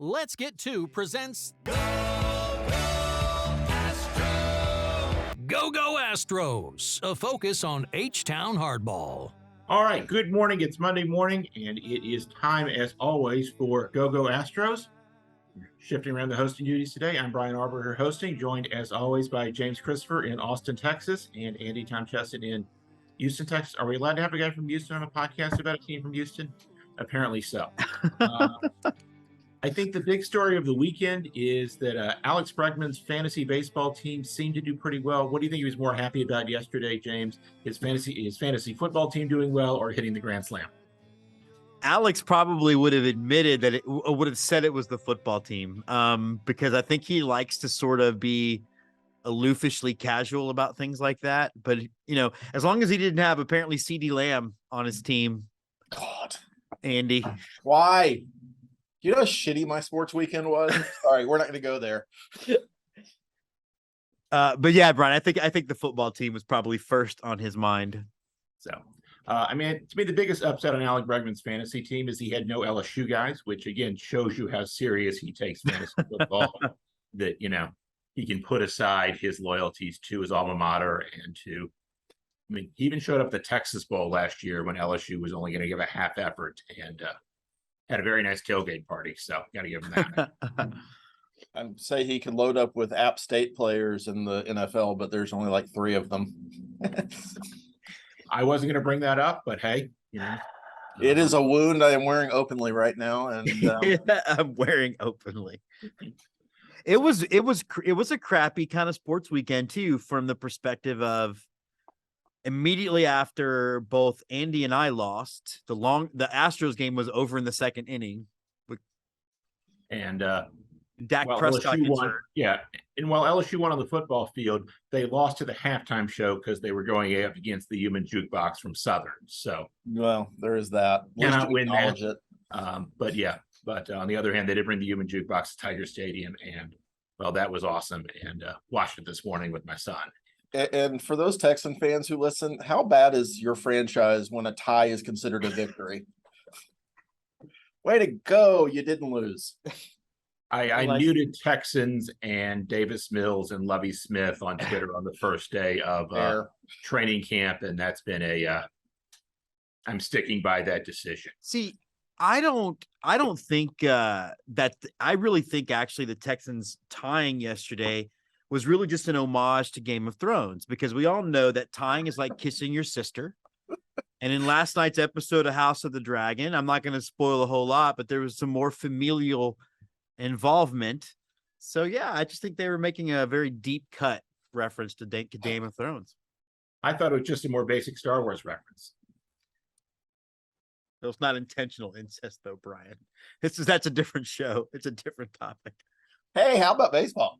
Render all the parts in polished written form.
Let's Get To presents Go Go Astros, a focus on H-Town hardball. All right, good morning. It's Monday morning, and it is time, as always, for Go Astros. Shifting around the hosting duties today, I'm Brian Arberger hosting, joined, as always, by James Christopher in Austin, Texas, and Andy Tom Chesson in Houston, Texas. Are we allowed to have a guy from Houston on a podcast about a team from Houston? Apparently so. I think the big story of the weekend is that Alex Bregman's fantasy baseball team seemed to do pretty well. What do you think he was more happy about yesterday, James? His fantasy football team doing well or hitting the grand slam? Alex probably would have admitted that it would have said it was the football team, because I think he likes to sort of be aloofishly casual about things like that. But, you know, as long as he didn't have apparently CeeDee Lamb on his team. God, Andy. why? You know how shitty my sports weekend was? Sorry, we're not going to go there. But yeah, Brian, I think the football team was probably first on his mind. So, to me, the biggest upset on Alex Bregman's fantasy team is he had no LSU guys, which again shows you how serious he takes fantasy football. That, you know, he can put aside his loyalties to his alma mater and to, I mean, he even showed up at the Texas Bowl last year when LSU was only going to give a half effort and had a very nice tailgate party. So got to give him that. I'd say he can load up with App State players in the NFL, but there's only like 3 of them. I wasn't going to bring that up, but hey, you know, It is a wound I am wearing openly right now, and I'm wearing openly. It was a crappy kind of sports weekend too, from the perspective of immediately after both Andy and I lost, the Astros game was over in the second inning. And Dak Prescott LSU gets won, hurt. yeah. And while LSU won on the football field, they lost to the halftime show because they were going up against the human jukebox from Southern. So, well, there is that. Cannot win that. It. But on the other hand, they did bring the human jukebox to Tiger Stadium, and well, that was awesome. And watched it this morning with my son. And for those Texan fans who listen, how bad is your franchise when a tie is considered a victory? Way to go. You didn't lose. I muted Texans and Davis Mills and Lovie Smith on Twitter on the first day of training camp, and that's been I'm sticking by that decision. See, I don't think that I really think actually the Texans tying yesterday was really just an homage to Game of Thrones, because we all know that tying is like kissing your sister. And in last night's episode of House of the Dragon, I'm not going to spoil a whole lot, but there was some more familial involvement. So yeah, I just think they were making a very deep cut reference to Game of Thrones. I thought it was just a more basic Star Wars reference. It was not intentional incest though, Brian. That's a different show. It's a different topic. Hey, how about baseball?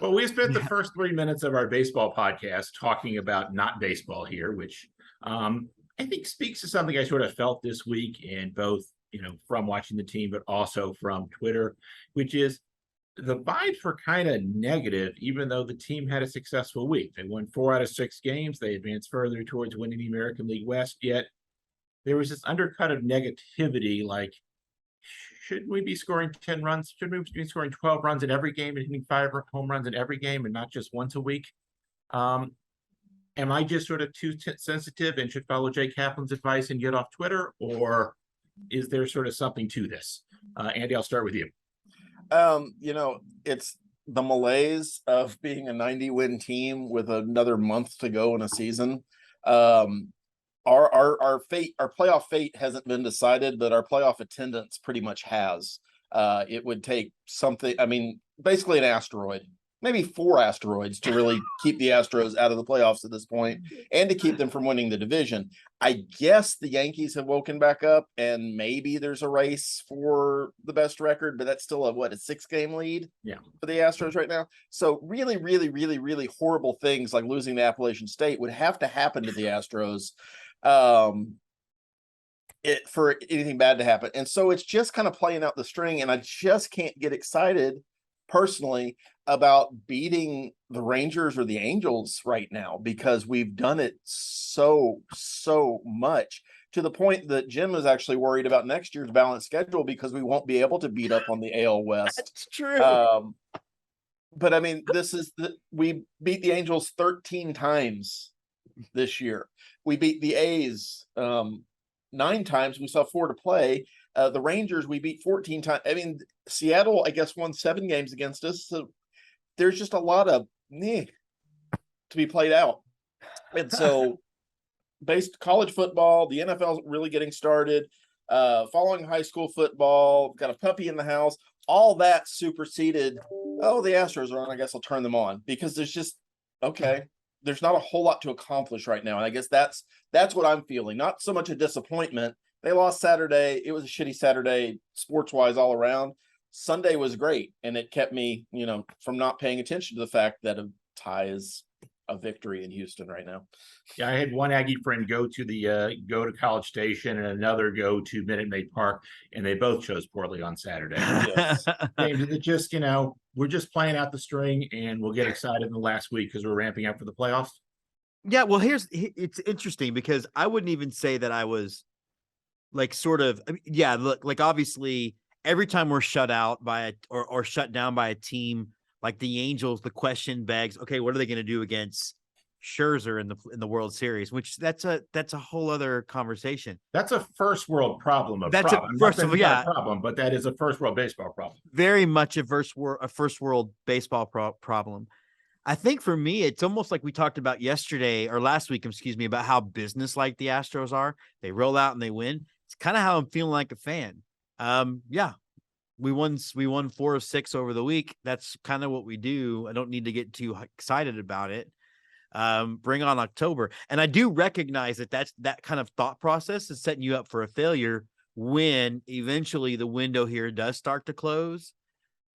Well, we spent the first 3 minutes of our baseball podcast talking about not baseball here, which I think speaks to something I sort of felt this week, and both, you know, from watching the team, but also from Twitter, which is the vibes were kind of negative, even though the team had a successful week. They won 4 out of 6 games. They advanced further towards winning the American League West, yet there was this undercut of negativity, like, shouldn't we be scoring 10 runs? Shouldn't we be scoring 12 runs in every game and hitting 5 home runs in every game and not just once a week? Am I just sort of too sensitive and should follow Jay Kaplan's advice and get off Twitter? Or is there sort of something to this? Andy, I'll start with you. You know, it's the malaise of being a 90-win team with another month to go in a season. Our fate, our playoff fate hasn't been decided, but our playoff attendance pretty much has. It would take something, I mean, basically an asteroid, maybe 4 asteroids to really keep the Astros out of the playoffs at this point and to keep them from winning the division. I guess the Yankees have woken back up and maybe there's a race for the best record, but that's still a 6-game lead for the Astros right now. So really, really, really, really horrible things like losing to Appalachian State would have to happen to the Astros for anything bad to happen. And so it's just kind of playing out the string, and I just can't get excited personally about beating the Rangers or the Angels right now, because we've done it so much to the point that Jim is actually worried about next year's balanced schedule because we won't be able to beat up on the AL West. That's true. But I mean, we beat the Angels 13 times this year. We beat the A's 9 times. We still have 4 to play. The Rangers, we beat 14 times. I mean, Seattle, I guess, won 7 games against us. So there's just a lot of to be played out. And so based college football, the NFL is really getting started. Following high school football, got a puppy in the house. All that superseded. Oh, the Astros are on. I guess I'll turn them on because there's not a whole lot to accomplish right now. And I guess that's what I'm feeling. Not so much a disappointment. They lost Saturday. It was a shitty Saturday, sports wise, all around. Sunday was great, and it kept me, from not paying attention to the fact that a tie is a victory in Houston right now. Yeah, I had one Aggie friend go to College Station and another go to Minute Maid Park, and they both chose poorly on Saturday. Yes. James, is it just, we're just playing out the string and we'll get excited in the last week because we're ramping up for the playoffs? Yeah, well, it's interesting because I wouldn't even say that I was look, obviously every time we're shut out by or shut down by a team like the Angels, the question begs, okay, what are they going to do against Scherzer in the World Series? Which that's a whole other conversation. That's a first world problem. Problem, but that is a first world baseball problem. Very much a first world baseball problem. I think for me, it's almost like we talked about yesterday or last week, about how business-like the Astros are. They roll out and they win. It's kind of how I'm feeling like a fan. We won 4 of 6 over the week. That's kind of what we do. I don't need to get too excited about it. Bring on October. And I do recognize that kind of thought process is setting you up for a failure when eventually the window here does start to close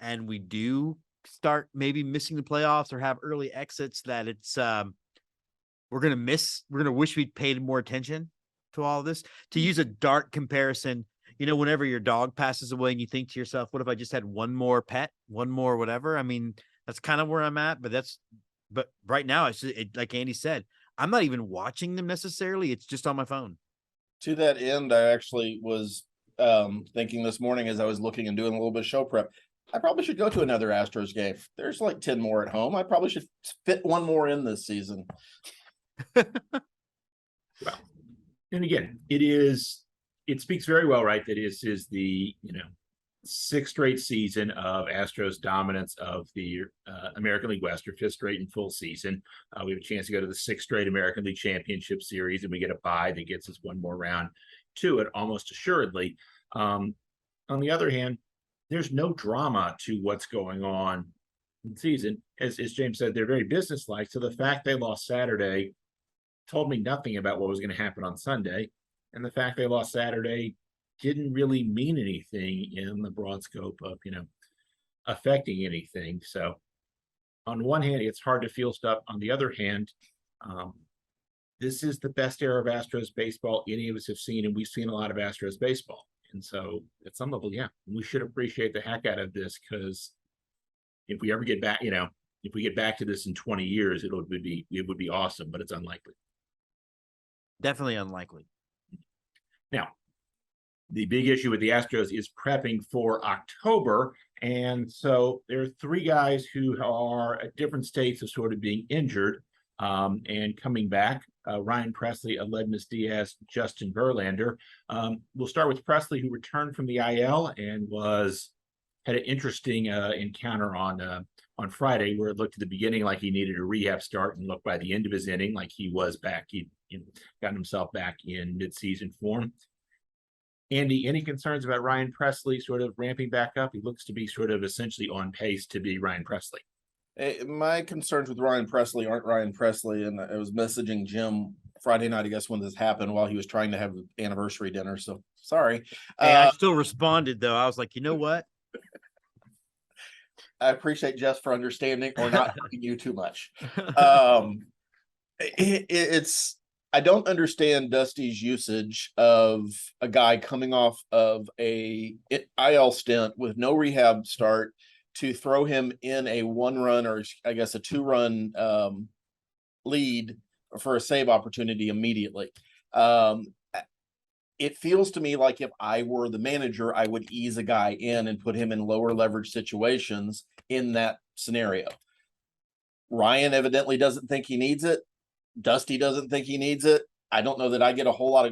and we do start maybe missing the playoffs or have early exits that it's we're going to wish we'd paid more attention to all of this. To use a dark comparison, whenever your dog passes away and you think to yourself, what if I just had one more pet, one more whatever? I mean, that's kind of where I'm at, but right now it's like Andy said, I'm not even watching them necessarily. It's just on my phone. To that end, I actually was thinking this morning as I was looking and doing a little bit of show prep, I probably should go to another Astros game. There's like 10 more at home. I probably should fit one more in this season. Well, and again, it speaks very well, right? That is the 6th straight season of Astros dominance of the American League West, or 5th straight in full season. We have a chance to go to the 6th straight American League Championship Series, and we get a bye that gets us one more round to it, almost assuredly. On the other hand, there's no drama to what's going on in the season. As James said, they're very businesslike. So the fact they lost Saturday told me nothing about what was going to happen on Sunday. And the fact they lost Saturday didn't really mean anything in the broad scope of, affecting anything. So on one hand, it's hard to feel stuff. On the other hand, this is the best era of Astros baseball any of us have seen, and we've seen a lot of Astros baseball. And so at some level, we should appreciate the heck out of this, because if we ever get back, if we get back to this in 20 years, it would be awesome, but it's unlikely. Definitely unlikely. Now, the big issue with the Astros is prepping for October. And so there are 3 guys who are at different states of sort of being injured and coming back. Ryan Pressly, Aledmus Diaz, Justin Verlander. We'll start with Pressly, who returned from the IL and had an interesting encounter on Friday, where it looked at the beginning like he needed a rehab start, and looked by the end of his inning like he was back. He'd gotten himself back in midseason form. Andy, any concerns about Ryan Pressly sort of ramping back up? He looks to be sort of essentially on pace to be Ryan Pressly. My concerns with Ryan Pressly aren't Ryan Pressly, and I was messaging Jim Friday night, I guess, when this happened, while he was trying to have an anniversary dinner. So sorry. Hey, I still responded though. I was like, you know what? I appreciate Jess for understanding or not hurting you too much. I don't understand Dusty's usage of a guy coming off of a IL stint with no rehab start to throw him in a 1-run, or I guess a 2-run lead for a save opportunity immediately. it feels to me like if I were the manager, I would ease a guy in and put him in lower leverage situations in that scenario. Ryan evidently doesn't think he needs it. Dusty doesn't think he needs it. I don't know that I get a whole lot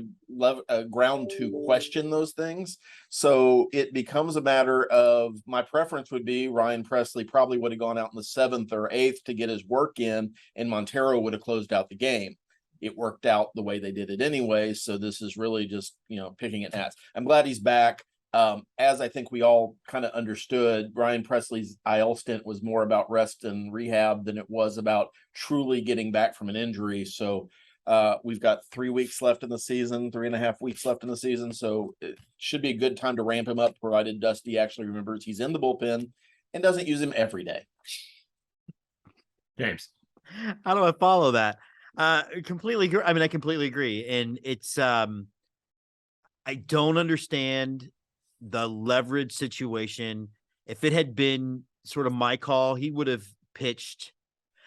of ground to question those things. So it becomes a matter of, my preference would be Ryan Presley probably would have gone out in the 7th or 8th to get his work in, and Montero would have closed out the game. It worked out the way they did it anyway. So this is really just, picking at hats. I'm glad he's back. As I think we all kind of understood, Ryan Presley's IL stint was more about rest and rehab than it was about truly getting back from an injury. So we've got 3 weeks left in the season, 3.5 weeks left in the season. So it should be a good time to ramp him up, provided Dusty actually remembers he's in the bullpen and doesn't use him every day. James. How do I follow that? Completely. I mean, I completely agree. And it's, I don't understand the leverage situation. If it had been sort of my call, he would have pitched.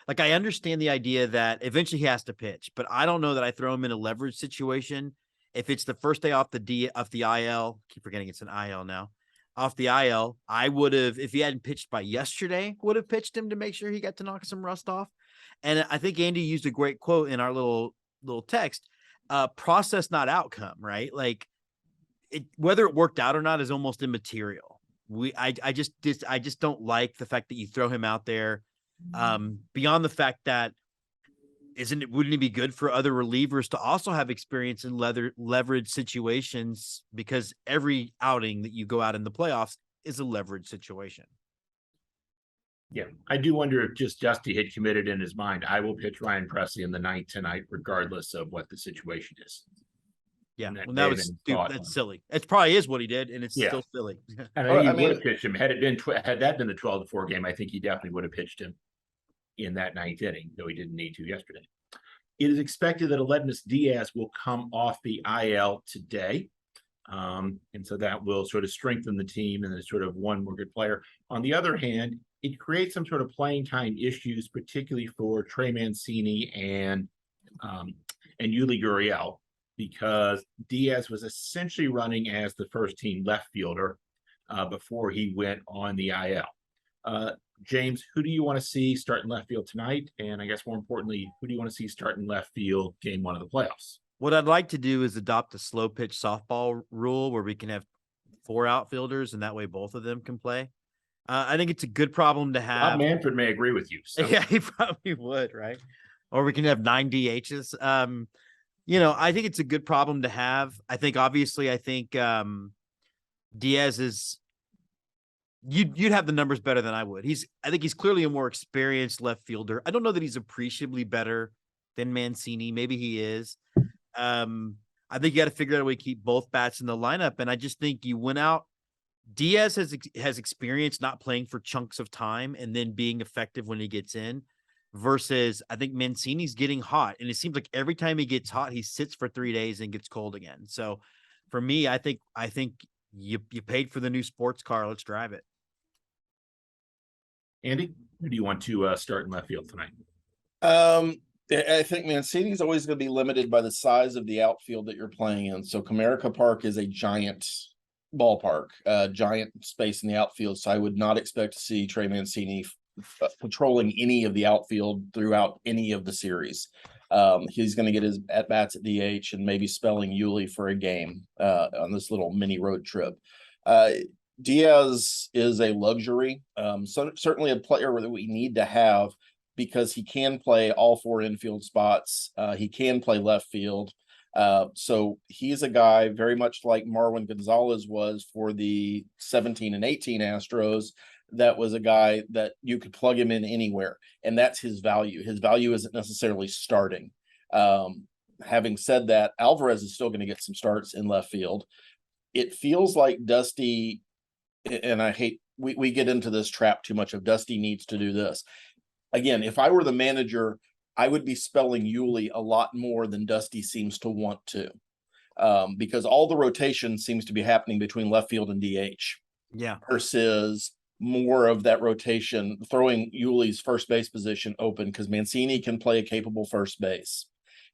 Like, I understand the idea that eventually he has to pitch, but I don't know that I throw him in a leverage situation. If it's the first day off the IL, keep forgetting it's an IL now, off the IL, I would have, if he hadn't pitched by yesterday, would have pitched him to make sure he got to knock some rust off. And I think Andy used a great quote in our little text, process, not outcome, right? Like, whether it worked out or not is almost immaterial. I just don't like the fact that you throw him out there. Beyond the fact that wouldn't it be good for other relievers to also have experience in leverage situations, because every outing that you go out in the playoffs is a leverage situation. Yeah, I do wonder if just Dusty had committed in his mind, I will pitch Ryan Presley in the 9th tonight, regardless of what the situation is. Yeah, that's silly. It probably is what he did, and it's still silly. And I think he would have pitched him had that been the 12-4 game. I think he definitely would have pitched him in that 9th inning, though he didn't need to yesterday. It is expected that Aledmus Diaz will come off the IL today. And so that will sort of strengthen the team, and there's sort of one more good player. On the other hand, it creates some sort of playing time issues, particularly for Trey Mancini and Yuli Gurriel, because Diaz was essentially running as the first team left fielder before he went on the IL. James, who do you want to see start in left field tonight? And I guess more importantly, who do you want to see start in left field game 1 of the playoffs? What I'd like to do is adopt a slow pitch softball rule where we can have 4 outfielders, and that way both of them can play. I think it's a good problem to have. Bob Manfred may agree with you. So. Yeah, he probably would, right? Or we can have 9 DHs. I think it's a good problem to have. I think Diaz is. You'd have the numbers better than I would. I think he's clearly a more experienced left fielder. I don't know that he's appreciably better than Mancini. Maybe he is. I think you got to figure out a way to keep both bats in the lineup. And I just think you went out. Diaz has experience not playing for chunks of time and then being effective when he gets in, versus I think Mancini's getting hot. And it seems like every time he gets hot, he sits for 3 days and gets cold again. So for me, I think you paid for the new sports car. Let's drive it. Andy, who do you want to start in left field tonight? I think Mancini's always going to be limited by the size of the outfield that you're playing in. So Comerica Park is a giant ballpark, giant space in the outfield. So I would not expect to see Trey Mancini patrolling any of the outfield throughout any of the series. He's going to get his at-bats at DH and maybe spelling Yuli for a game on this little mini road trip. Diaz is a luxury, certainly a player that we need to have, because he can play all 4 infield spots. He can play left field. So he's a guy very much like Marwin Gonzalez was for the 17 and 18 Astros. That was a guy that you could plug him in anywhere, and that's his value. His value isn't necessarily starting. Having said that, Alvarez is still going to get some starts in left field. It feels like Dusty, and I hate we get into this trap too much of Dusty needs to do this. Again, if I were the manager, I would be spelling Yuli a lot more than Dusty seems to want to, because all the rotation seems to be happening between left field and DH. Yeah. Versus more of that rotation, throwing Yuli's first base position open, because Mancini can play a capable first base.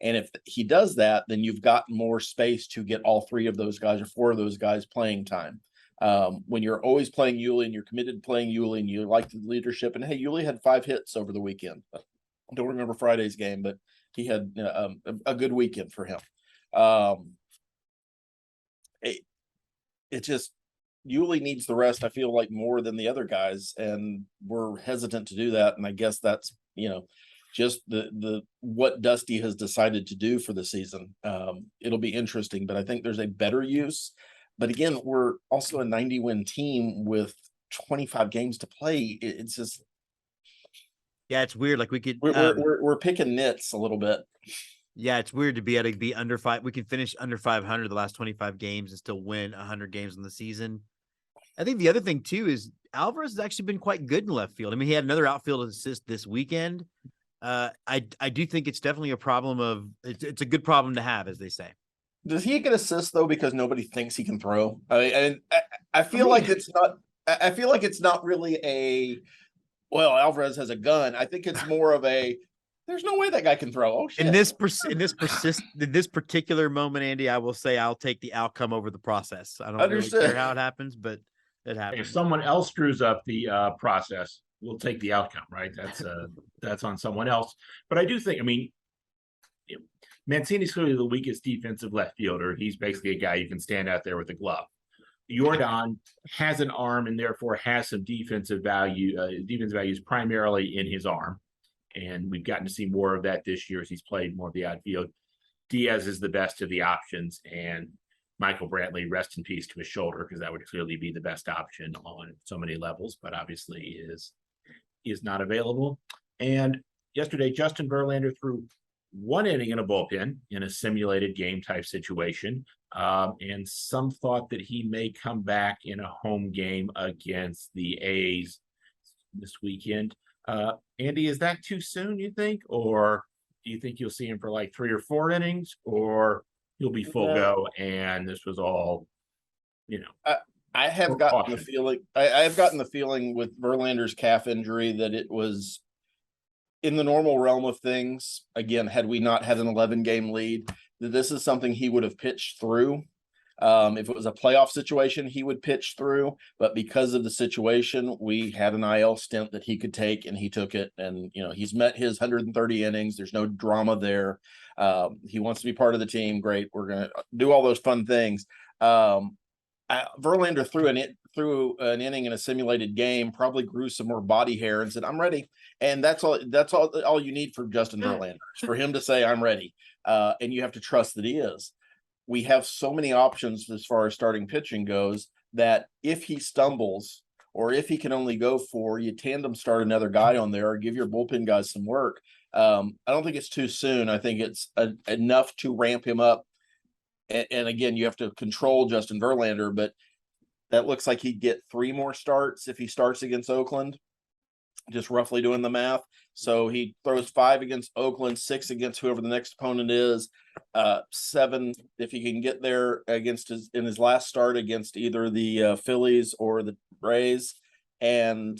And if he does that, then you've got more space to get all 3 of those guys or 4 of those guys playing time. When you're always playing Yuli and you're committed to playing Yuli and you like the leadership, and hey, Yuli had 5 hits over the weekend. I don't remember Friday's game, but he had a good weekend for him. It just, Yuli needs the rest, I feel like, more than the other guys, and we're hesitant to do that. And I guess that's, just the what Dusty has decided to do for the season. It'll be interesting, but I think there's a better use. But again, we're also a 90-win team with 25 games to play. It's just, yeah, it's weird. Like we're picking nits a little bit. Yeah, it's weird to be able to be under 5. We can finish under 500 the last 25 games and still win 100 games in the season. I think the other thing too is Alvarez has actually been quite good in left field. I mean, he had another outfield assist this weekend. I do think it's definitely a problem of it's a good problem to have, as they say. Does he get assists though because nobody thinks he can throw? I feel like it's not. I feel like it's not really a. Well, Alvarez has a gun. I think it's more of a. There's no way that guy can throw. Oh shit! In this particular moment, Andy, I will say I'll take the outcome over the process. I don't really care how it happens, but it happens. If someone else screws up the process, we'll take the outcome, right? That's on someone else. But I do think, Mancini's clearly the weakest defensive left fielder. He's basically a guy you can stand out there with a glove. Jordan has an arm and therefore has some defensive values primarily in his arm. And we've gotten to see more of that this year as he's played more of the outfield. Diaz is the best of the options, and Michael Brantley, rest in peace to his shoulder, because that would clearly be the best option on so many levels, but obviously is not available. And yesterday, Justin Verlander threw 1 inning in a bullpen in a simulated game type situation. And some thought that he may come back in a home game against the A's this weekend. Andy, is that too soon, you think? Or do you think you'll see him for like 3 or 4 innings, or he'll be full go and this was all, I have gotten the feeling I've gotten the feeling with Verlander's calf injury that it was in the normal realm of things. Again, had we not had an 11-game lead, that this is something he would have pitched through. If it was a playoff situation, he would pitch through, but because of the situation, we had an IL stint that he could take, and he took it. And, he's met his 130 innings. There's no drama there. He wants to be part of the team. Great. We're going to do all those fun things. Verlander threw an inning in a simulated game, probably grew some more body hair and said, "I'm ready." And that's all you need for Justin Verlander, is for him to say, "I'm ready." And you have to trust that he is. We have so many options as far as starting pitching goes that if he stumbles, or if he can only go 4, you tandem start another guy on there, or give your bullpen guys some work. I don't think it's too soon. I think it's enough to ramp him up. And again, you have to control Justin Verlander, but that looks like he'd get 3 more starts if he starts against Oakland, just roughly doing the math. So he throws 5 against Oakland, 6 against whoever the next opponent is, 7 if he can get there in his last start against either the Phillies or the Rays, and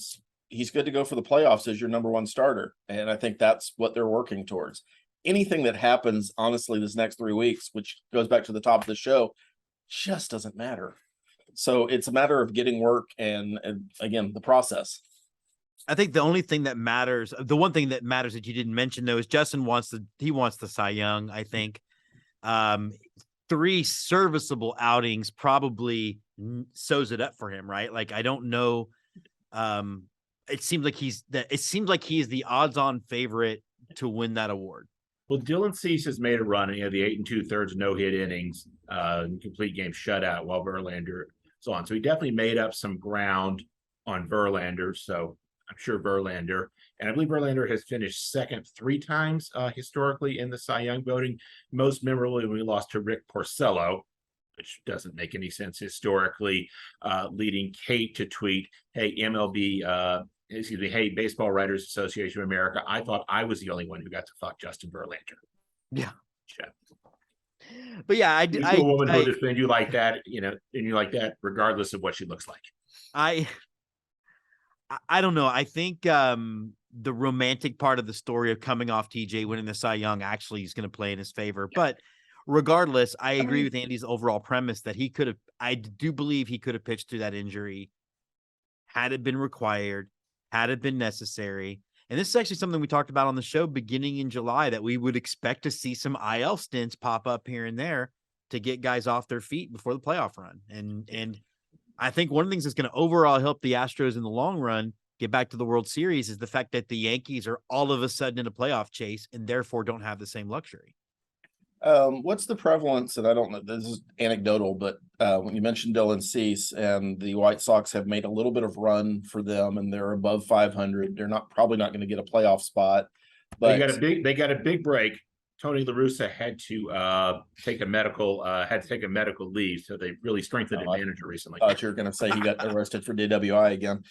he's good to go for the playoffs as your number 1 starter. And I think that's what they're working towards. Anything that happens, honestly, this next 3 weeks, which goes back to the top of the show, just doesn't matter. So it's a matter of getting work and again, the process. I think the only thing that matters, the one thing that matters that you didn't mention though, is Justin wants the Cy Young. I think 3 serviceable outings probably sews it up for him, right? Like, I don't know. It seems like he is the odds-on favorite to win that award. Well, Dylan Cease has made a run, and he had the 8 2/3 no-hit innings, complete game shutout while Verlander is on. So he definitely made up some ground on Verlander. So I'm sure Verlander, and I believe Verlander has finished second 3 times historically in the Cy Young voting. Most memorably, when we lost to Rick Porcello, which doesn't make any sense historically, leading Kate to tweet, "Hey, hey, Baseball Writers Association of America, I thought I was the only one who got to fuck Justin Verlander." Yeah. But yeah, I a woman who will defend you like that, and you like that regardless of what she looks like. I don't know. I think the romantic part of the story of coming off TJ winning the Cy Young actually is going to play in his favor. But regardless, I agree with Andy's overall premise that I do believe he could have pitched through that injury had it been required, had it been necessary. And this is actually something we talked about on the show beginning in July, that we would expect to see some IL stints pop up here and there to get guys off their feet before the playoff run. And I think one of the things that's going to overall help the Astros in the long run get back to the World Series is the fact that the Yankees are all of a sudden in a playoff chase and therefore don't have the same luxury. What's the prevalence? And I don't know, this is anecdotal, but when you mentioned Dylan Cease, and the White Sox have made a little bit of run for them and they're above 500, they're probably not going to get a playoff spot, but they got a big break. Tony La Russa had to take a medical leave, so they really strengthened their manager recently. I thought you were going to say he got arrested for DWI again.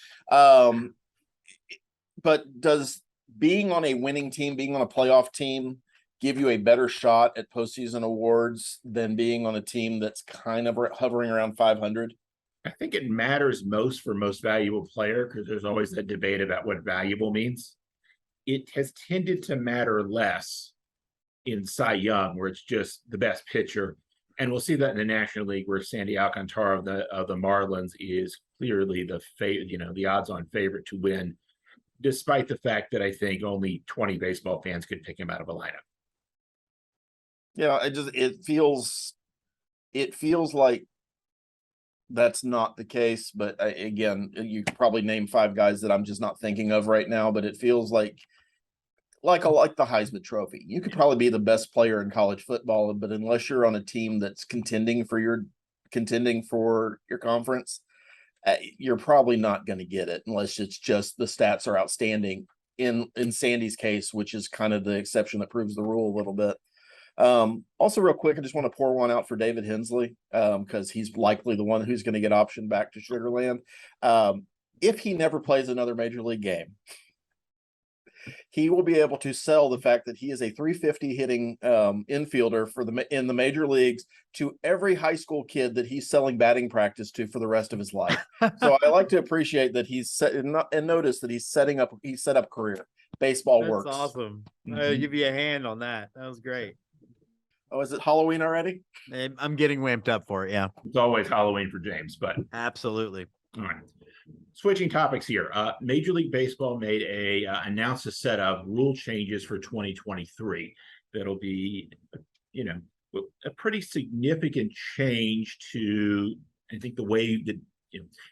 But does being on a winning team, being on a playoff team, give you a better shot at postseason awards than being on a team that's kind of hovering around 500? I think it matters most for most valuable player, because there's always that debate about what valuable means. It has tended to matter less in Cy Young, where it's just the best pitcher. And we'll see that in the National League, where Sandy Alcantara of the Marlins is clearly the odds-on favorite to win, despite the fact that I think only 20 baseball fans could pick him out of a lineup. Yeah, it feels like that's not the case. But again, you could probably name 5 guys that I'm just not thinking of right now. But it feels like the Heisman Trophy. You could probably be the best player in college football, but unless you're on a team that's contending for your conference, you're probably not going to get it unless it's just the stats are outstanding. In Sandy's case, which is kind of the exception that proves the rule a little bit. Also real quick, I just want to pour one out for David Hensley, because he's likely the one who's going to get optioned back to Sugarland. If he never plays another major league game, he will be able to sell the fact that he is a 350 hitting infielder in the major leagues to every high school kid that he's selling batting practice to for the rest of his life. So I like to appreciate that he's set and notice that he set up career. Baseball That's works. awesome. Mm-hmm. I'll give you a hand on that. That was great. Oh, is it Halloween already? I'm getting ramped up for it. Yeah, It's always Halloween for James, but absolutely. all right. Switching topics here. Major League Baseball announced a set of rule changes for 2023. That'll be, a pretty significant change to, I think, the way that,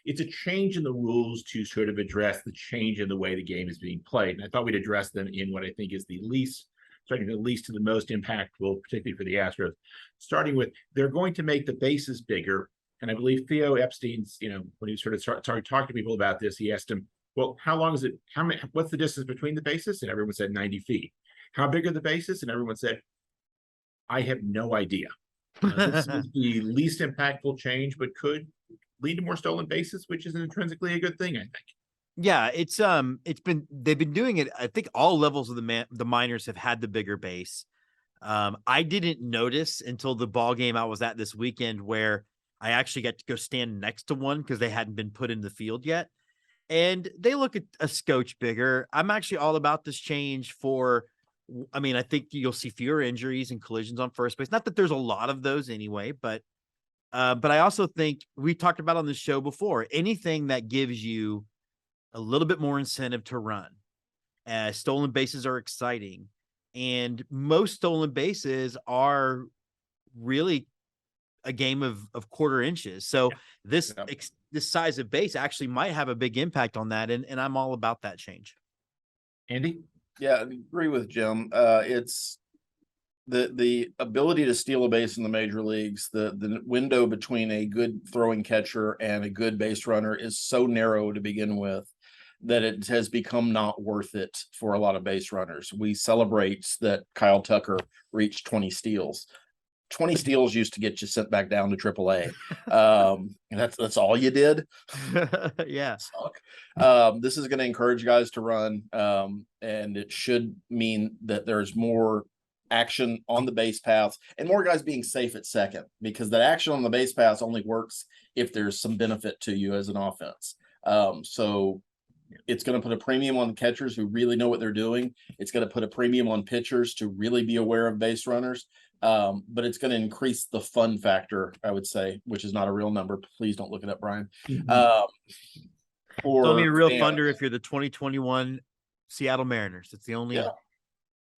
it's a change in the rules to sort of address the change in the way the game is being played. And I thought we'd address them in what I think is the least to the most impactful, particularly for the Astros. Starting with, they're going to make the bases bigger. And I believe Theo Epstein's, when he sort of started talking to people about this, he asked him, well, what's the distance between the bases? And everyone said 90 feet. How big are the bases? And everyone said, I have no idea. This is the least impactful change, but could lead to more stolen bases, which is intrinsically a good thing, I think. Yeah, they've been doing it. I think all levels of the minors have had the bigger base. I didn't notice until the ball game I was at this weekend, where I actually got to go stand next to one because they hadn't been put in the field yet. And they look at a scotch bigger. I'm actually all about this change I think you'll see fewer injuries and collisions on first base. Not that there's a lot of those anyway, but I also think we talked about on the show before, anything that gives you a little bit more incentive to run. Stolen bases are exciting, and most stolen bases are really a game of quarter inches. So this size of base actually might have a big impact on that. And I'm all about that change. Andy? Yeah, I agree with Jim. It's the ability to steal a base in the major leagues. The window between a good throwing catcher and a good base runner is so narrow to begin with that it has become not worth it for a lot of base runners. We celebrate that Kyle Tucker reached 20 steals. 20 steals used to get you sent back down to AAA. That's all you did. Yeah. This is going to encourage guys to run, and it should mean that there's more action on the base paths and more guys being safe at second, because that action on the base paths only works if there's some benefit to you as an offense. So It's going to put a premium on catchers who really know what they're doing. It's going to put a premium on pitchers to really be aware of base runners. But it's going to increase the fun factor, I would say, which is not a real number. Please don't look it up, Brian. It's only a real fans. thunder if you're the 2021 Seattle Mariners. It's the only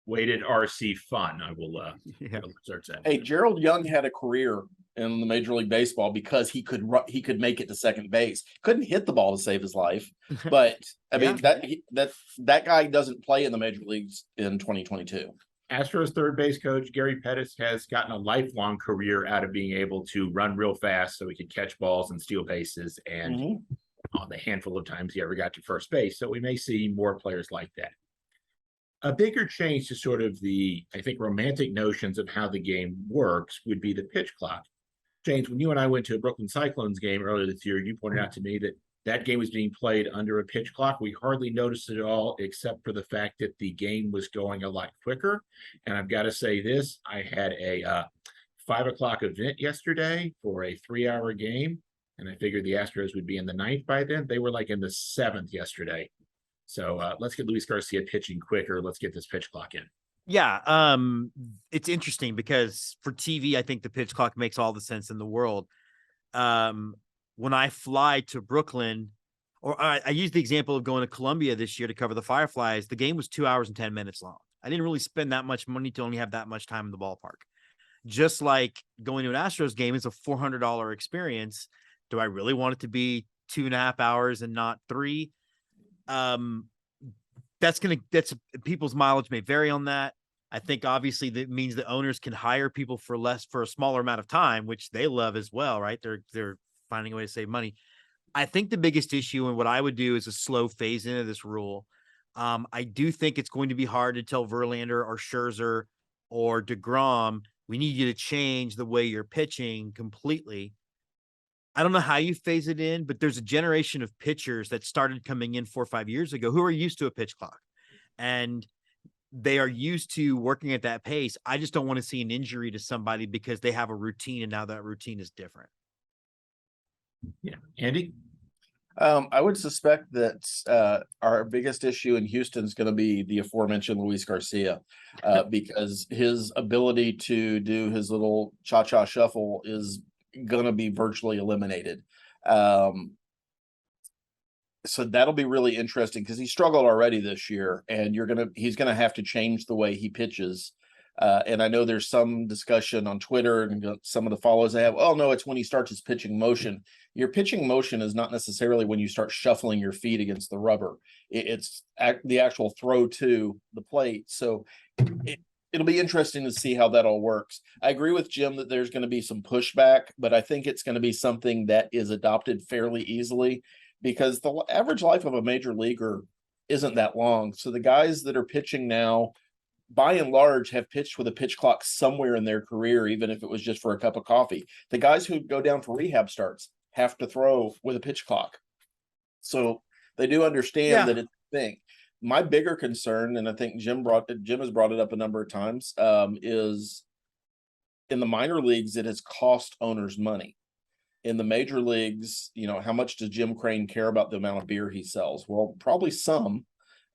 Weighted RC fun. I will Yeah. search that. Hey, Gerald Young had a career in the Major League Baseball because he could make it to second base. Couldn't hit the ball to save his life, but I mean that guy doesn't play in the major leagues in 2022. Astros third base coach Gary Pettis has gotten a lifelong career out of being able to run real fast so he could catch balls and steal bases, and on the handful of times he ever got to first base. So we may see more players like that. A bigger change to sort of the, I think, romantic notions of how the game works would be the pitch clock. James, when you and I went to a Brooklyn Cyclones game earlier this year, you pointed out to me that that game was being played under a pitch clock. We hardly noticed it at all, except for the fact that the game was going a lot quicker. And I've got to say this, I had a 5 o'clock event yesterday for a 3-hour game, and I figured the Astros would be in the 9th by then. They were like in the 7th yesterday. So let's get Luis Garcia pitching quicker. Let's get this pitch clock in. Yeah, it's interesting because for TV, I think the pitch clock makes all the sense in the world. When I fly to Brooklyn, or I use the example of going to Columbia this year to cover the Fireflies, the game was 2 hours and 10 minutes long. I didn't really spend that much money to only have that much time in the ballpark. Just like going to an Astros game is a $400 experience. Do I really want it to be 2.5 hours and not 3? That's people's mileage may vary on that. I think obviously that means the owners can hire people for a smaller amount of time, which they love as well, right? They're finding a way to save money. I think the biggest issue and what I would do is a slow phase into this rule. I do think it's going to be hard to tell Verlander or Scherzer or DeGrom, we need you to change the way you're pitching completely. I don't know how you phase it in, but there's a generation of pitchers that started coming in 4 or 5 years ago who are used to a pitch clock, and they are used to working at that pace. I just don't want to see an injury to somebody because they have a routine and now that routine is different. Yeah. Andy? I would suspect that our biggest issue in Houston is going to be the aforementioned Luis Garcia, because his ability to do his little cha-cha shuffle is going to be virtually eliminated. So that'll be really interesting because he struggled already this year, and he's going to have to change the way he pitches. And I know there's some discussion on Twitter and some of the follows I have. Oh no, it's when he starts his pitching motion. Your pitching motion is not necessarily when you start shuffling your feet against the rubber. It's the actual throw to the plate. So it'll be interesting to see how that all works. I agree with Jim that there's going to be some pushback, but I think it's going to be something that is adopted fairly easily because the average life of a major leaguer isn't that long. So the guys that are pitching now, by and large, have pitched with a pitch clock somewhere in their career, even if it was just for a cup of coffee. The guys who go down for rehab starts have to throw with a pitch clock. So they do understand that it's a thing. My bigger concern, and I think Jim has brought it up a number of times, is in the minor leagues, it has cost owners money. In the major leagues, how much does Jim Crane care about the amount of beer he sells? Well, probably some.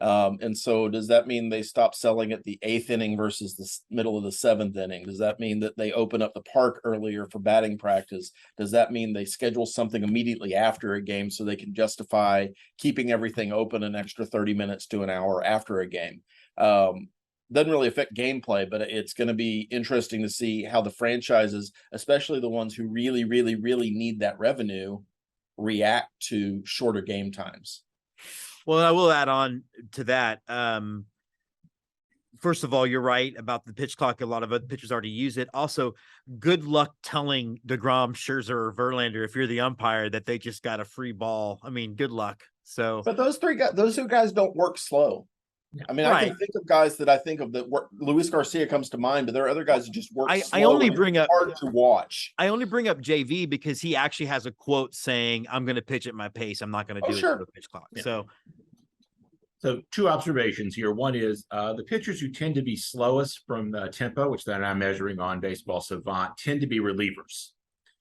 And so does that mean they stop selling at the 8th inning versus the middle of the 7th inning? Does that mean that they open up the park earlier for batting practice? Does that mean they schedule something immediately after a game so they can justify keeping everything open an extra 30 minutes to an hour after a game? Doesn't really affect gameplay, but it's going to be interesting to see how the franchises, especially the ones who really, really, really need that revenue, react to shorter game times. Well, I will add on to that. First of all, you're right about the pitch clock. A lot of other pitchers already use it. Also, good luck telling DeGrom, Scherzer, or Verlander, if you're the umpire, that they just got a free ball. I mean, good luck. So, but those two guys don't work slow. I mean, I can think of guys that I think of that work. Luis Garcia comes to mind, but there are other guys that just work slow. I only bring up hard to watch. I only bring up JV because he actually has a quote saying, "I'm going to pitch at my pace. I'm not going to do it for the pitch clock." Yeah. So 2 observations here. One is the pitchers who tend to be slowest from the tempo, which then I'm measuring on Baseball Savant, tend to be relievers.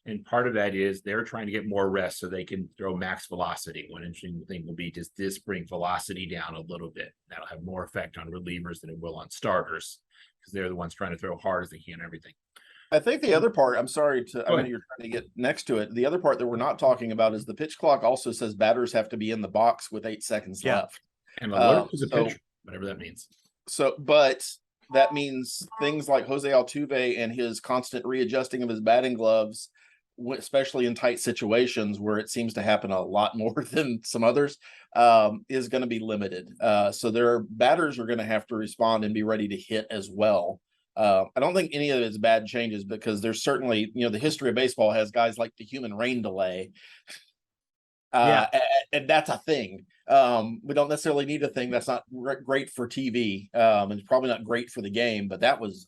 And part of that is they're trying to get more rest so they can throw max velocity. One interesting thing will be, does this bring velocity down a little bit? That'll have more effect on relievers than it will on starters, because they're the ones trying to throw hard as they can and everything. I think the other part, I'm sorry to, I Go know ahead. you're trying to get next to it. The other part that we're not talking about is the pitch clock also says batters have to be in the box with 8 seconds Yeah. left. And alert to the So- pitcher, whatever that means. So, but that means things like Jose Altuve and his constant readjusting of his batting gloves, especially in tight situations where it seems to happen a lot more than some others, is going to be limited. So their batters are going to have to respond and be ready to hit as well. I don't think any of it's bad changes, because there's certainly, the history of baseball has guys like the human rain delay. And that's a thing. We don't necessarily need a thing that's not great for TV. And it's probably not great for the game, but that was,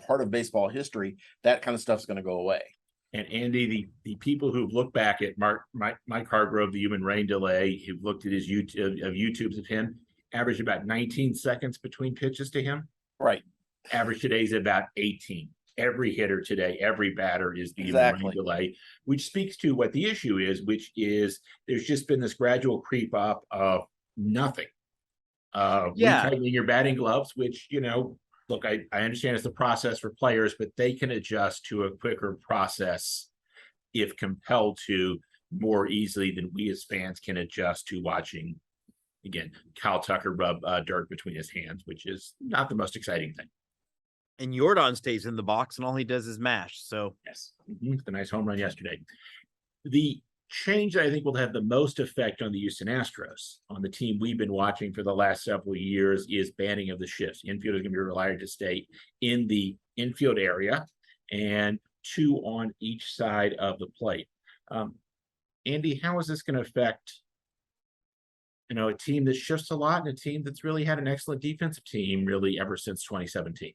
part of baseball history. That kind of stuff's going to go away. And Andy, the people who've looked back at Mike Hargrove, the human rain delay, who've looked at his YouTubes of him, averaged about 19 seconds between pitches to him. Right. Average today is about 18. Every hitter today, every batter is the human rain delay, which speaks to what the issue is, which is there's just been this gradual creep up of nothing. Retightening your batting gloves, which, look, I understand it's a process for players, but they can adjust to a quicker process if compelled to, more easily than we as fans can adjust to watching, again, Kyle Tucker rub dirt between his hands, which is not the most exciting thing. And Jordan stays in the box, and all he does is mash. So yes, the nice home run yesterday. The change that I think will have the most effect on the Houston Astros, on the team we've been watching for the last several years, is banning of the shifts. Infielders are going to be required to stay in the infield area, and 2 on each side of the plate. Andy, how is this going to affect a team that shifts a lot, and a team that's really had an excellent defensive team really ever since 2017?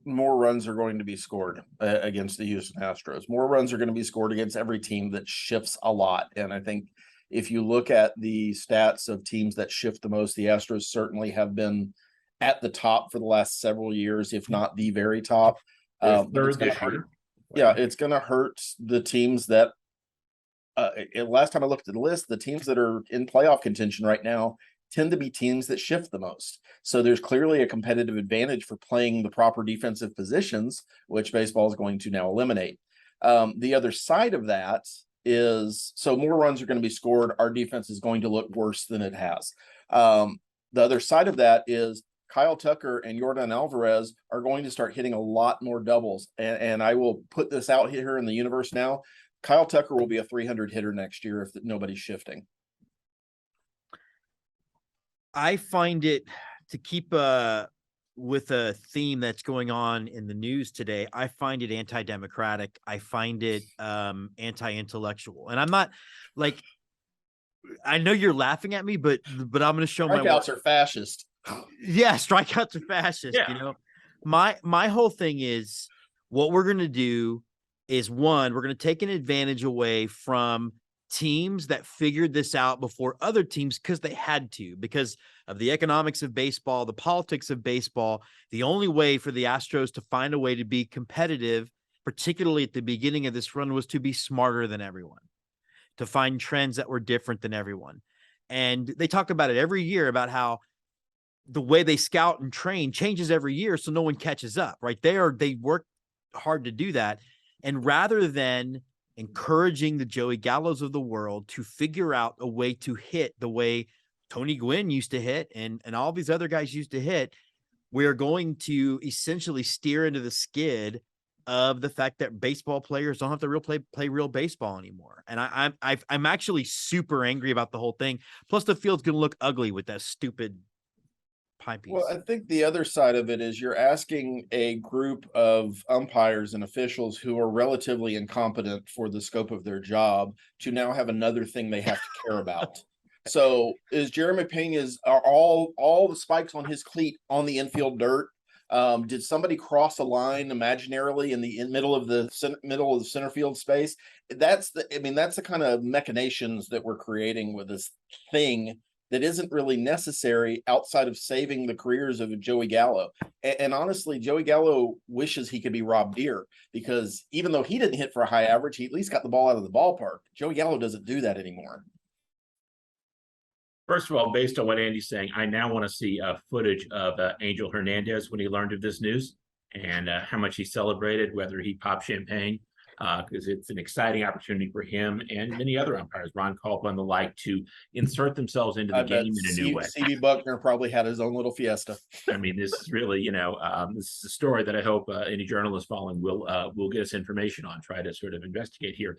More runs are going to be scored against the Houston Astros. More runs are going to be scored against every team that shifts a lot. And I think if you look at the stats of teams that shift the most, the Astros certainly have been at the top for the last several years, if not the very top. Third this year. Yeah, it's going to hurt the teams that last time I looked at the list, the teams that are in playoff contention right now tend to be teams that shift the most. So there's clearly a competitive advantage for playing the proper defensive positions, which baseball is going to now eliminate. The other side of that is, so more runs are going to be scored. Our defense is going to look worse than it has. The other side of that is Kyle Tucker and Yordan Alvarez are going to start hitting a lot more doubles. And I will put this out here in the universe now. Kyle Tucker will be a 300 hitter next year if nobody's shifting. I find it, to keep with a theme that's going on in the news today, I find it anti-democratic. I find it anti-intellectual. And I'm not like, I know you're laughing at me, but I'm going to show strikeouts are fascist. Yeah, strikeouts are fascist. Yeah. My whole thing is, what we're going to do is, one, we're going to take an advantage away from teams that figured this out before other teams, because they had to, because of the economics of baseball, the politics of baseball. The only way for the Astros to find a way to be competitive, particularly at the beginning of this run, was to be smarter than everyone, to find trends that were different than everyone. And they talk about it every year, about how the way they scout and train changes every year, so no one catches up, right? They work hard to do that. And rather than encouraging the Joey Gallos of the world to figure out a way to hit the way Tony Gwynn used to hit and all these other guys used to hit, we're going to essentially steer into the skid of the fact that baseball players don't have to play real baseball anymore. And I'm actually super angry about the whole thing. Plus, the field's going to look ugly with that stupid pie piece. Well, I think the other side of it is you're asking a group of umpires and officials who are relatively incompetent for the scope of their job to now have another thing they have to care about. So is Jeremy Pena's, are all the spikes on his cleat on the infield dirt? Did somebody cross a line imaginarily in the middle of the center field space? That's the kind of machinations that we're creating with this thing that isn't really necessary outside of saving the careers of Joey Gallo. And honestly, Joey Gallo wishes he could be Rob Deere, because even though he didn't hit for a high average, he at least got the ball out of the ballpark. Joey Gallo doesn't do that anymore. First of all, based on what Andy's saying, I now want to see footage of Angel Hernandez when he learned of this news, and how much he celebrated, whether he popped champagne, because it's an exciting opportunity for him and many other umpires, Ron Caldwell and the like, to insert themselves into the game in a new way. CB Buckner probably had his own little fiesta. I mean, this is really, this is a story that I hope any journalist following will get us information on, try to sort of investigate here.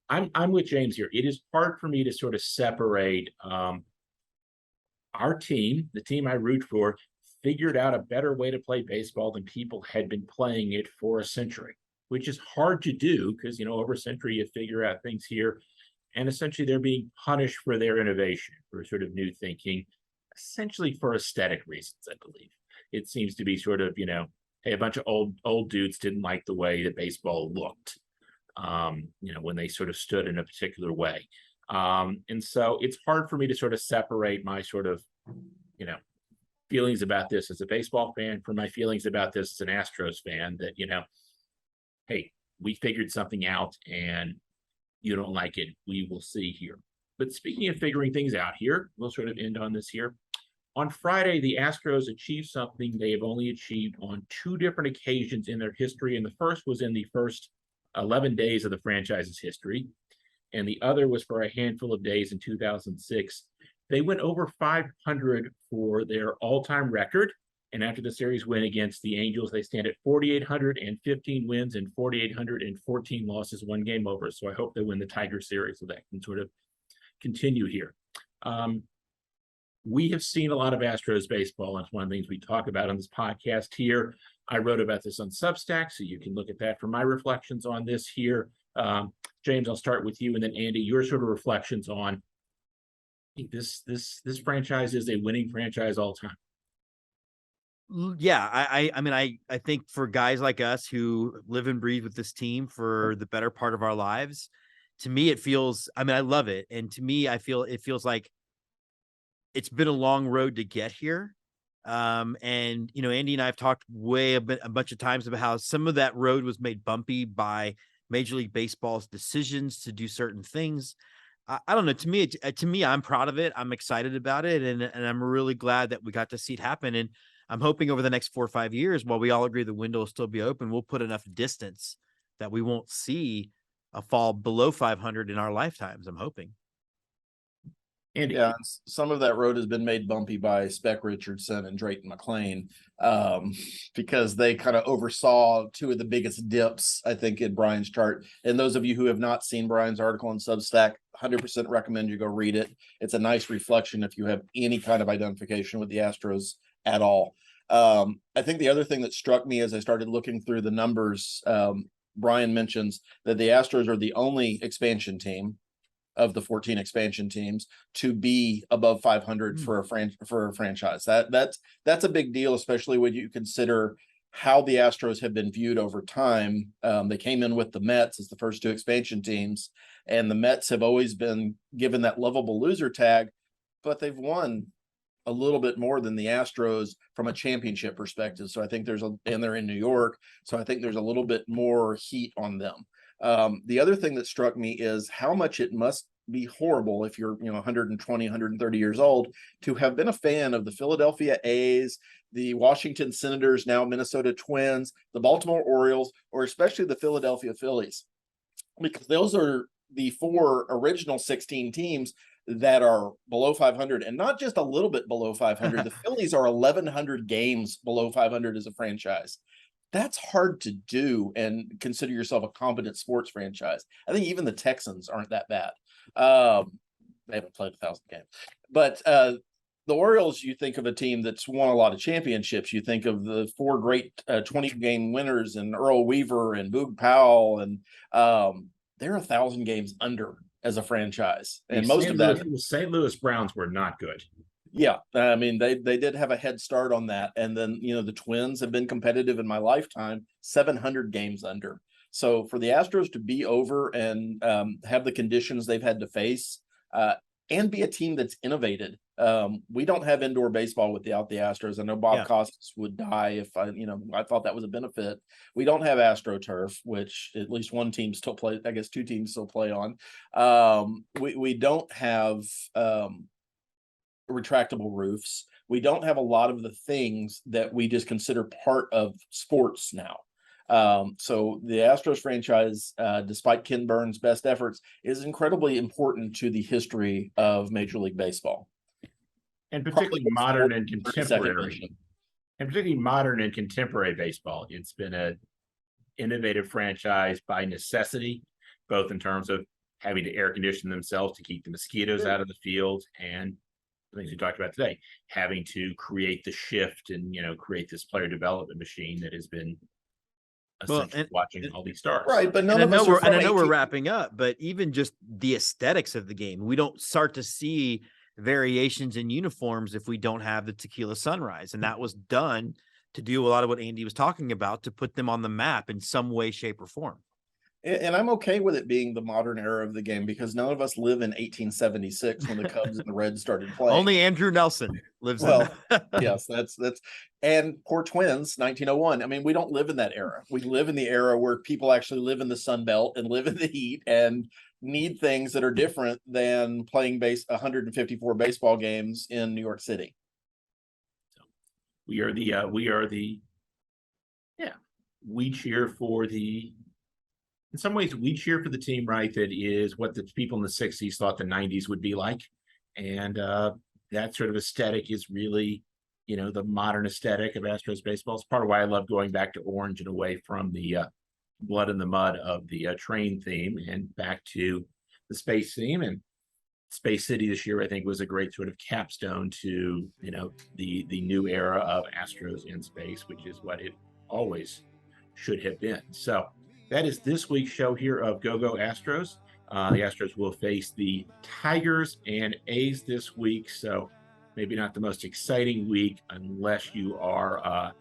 I'm with James here. It is hard for me to sort of separate our team, the team I root for, figured out a better way to play baseball than people had been playing it for a century, which is hard to do because, over a century, you figure out things here. And essentially, they're being punished for their innovation, for sort of new thinking, essentially for aesthetic reasons, I believe. It seems to be sort of, hey, a bunch of old dudes didn't like the way that baseball looked, when they sort of stood in a particular way. And so it's hard for me to sort of separate my sort of, feelings about this as a baseball fan from my feelings about this as an Astros fan, that, hey, we figured something out and you don't like it, we will see here. But speaking of figuring things out here, we'll sort of end on this here. On Friday, the Astros achieved something they have only achieved on 2 different occasions in their history. And the first was in the first 11 days of the franchise's history. And the other was for a handful of days in 2006. They went over 500 for their all-time record. And after the series win against the Angels, they stand at 4,815 wins and 4,814 losses, 1 game over. So I hope they win the Tiger series so that can sort of continue here. We have seen a lot of Astros baseball, and it's one of the things we talk about on this podcast here. I wrote about this on Substack, so you can look at that for my reflections on this here. James, I'll start with you, and then Andy, your sort of reflections on this franchise is a winning franchise all time. Yeah, I mean, I think for guys like us who live and breathe with this team for the better part of our lives, to me, it feels, I mean, I love it. And to me, it feels like it's been a long road to get here. And, Andy and I have talked a bunch of times about how some of that road was made bumpy by Major League Baseball's decisions to do certain things. I don't know. To me, I'm proud of it. I'm excited about it. And I'm really glad that we got to see it happen. And I'm hoping over the next 4 or 5 years, while we all agree the window will still be open, we'll put enough distance that we won't see a fall below 500 in our lifetimes. I'm hoping. Andy. Yeah, some of that road has been made bumpy by Spec Richardson and Drayton McClain, because they kind of oversaw 2 of the biggest dips, I think, in Brian's chart. And those of you who have not seen Brian's article on Substack, 100% recommend you go read it. It's a nice reflection if you have any kind of identification with the Astros at all. I think the other thing that struck me as I started looking through the numbers, Brian mentions that the Astros are the only expansion team of the 14 expansion teams to be above 500 for a franchise. That's a big deal, especially when you consider how the Astros have been viewed over time. They came in with the Mets as the first 2 expansion teams, and the Mets have always been given that lovable loser tag, but they've won a little bit more than the Astros from a championship perspective. So I think and they're in New York. So I think there's a little bit more heat on them. The other thing that struck me is how much it must be horrible if you're 120, 130 years old to have been a fan of the Philadelphia A's, the Washington Senators, now Minnesota Twins, the Baltimore Orioles, or especially the Philadelphia Phillies, because those are the 4 original 16 teams that are below 500, and not just a little bit below 500. The Phillies are 1,100 games below 500 as a franchise. That's hard to do and consider yourself a competent sports franchise. I think even the Texans aren't that bad. They haven't played 1,000 games, but the Orioles, you think of a team that's won a lot of championships. You think of the 4 great 20-game winners and Earl Weaver and Boog Powell, and they're 1,000 games under as a franchise. And most of that, the St. Louis Browns were not good. Yeah, I mean, they did have a head start on that. And then, the Twins have been competitive in my lifetime, 700 games under. So for the Astros to be over and have the conditions they've had to face, and be a team that's innovated. We don't have indoor baseball without the Astros. I know Bob Costas would die if I thought that was a benefit. We don't have AstroTurf, which at least one team still play. I guess two teams still play on. We don't have retractable roofs. We don't have a lot of the things that we just consider part of sports now. So the Astros franchise, despite Ken Burns' best efforts, is incredibly important to the history of Major League Baseball. And particularly modern and contemporary. And particularly modern and contemporary baseball. It's been an innovative franchise by necessity, both in terms of having to air condition themselves to keep the mosquitoes out of the field, and the things we talked about today, having to create the shift and, create this player development machine that has been essentially watching all these stars. Right, but I know we're wrapping up, but even just the aesthetics of the game, we don't start to see variations in uniforms if we don't have the Tequila Sunrise. And that was done to do a lot of what Andy was talking about, to put them on the map in some way, shape, or form. And I'm okay with it being the modern era of the game, because none of us live in 1876 when the Cubs and the Reds started playing. Only Andrew Nelson lives in that. Yes, that's and poor Twins, 1901. I mean, we don't live in that era. We live in the era where people actually live in the Sun Belt and live in the heat and need things that are different than playing 154 baseball games in New York City. We cheer for the, in some ways, we cheer for the team, right? That is what the people in the 60s thought the 90s would be like. And that sort of aesthetic is really, the modern aesthetic of Astros baseball. It's part of why I love going back to orange and away from the blood in the mud of the train theme and back to the space theme. And Space City this year, I think, was a great sort of capstone to, the new era of Astros in space, which is what it always should have been. So that is this week's show here of Go Astros. The Astros will face the Tigers and A's this week. So maybe not the most exciting week unless you are,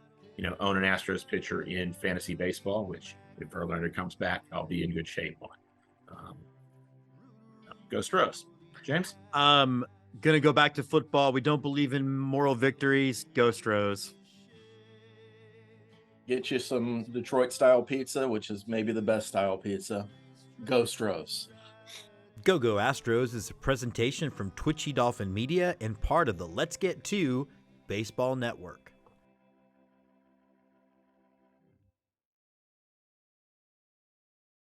own an Astros pitcher in fantasy baseball, which if Verlander comes back, I'll be in good shape on. Go Astros. James? Gonna go back to football. We don't believe in moral victories. Go Astros. Get you some Detroit style pizza, which is maybe the best style pizza. Go Astros. Go Astros is a presentation from Twitchy Dolphin Media and part of the Let's Get To Baseball Network.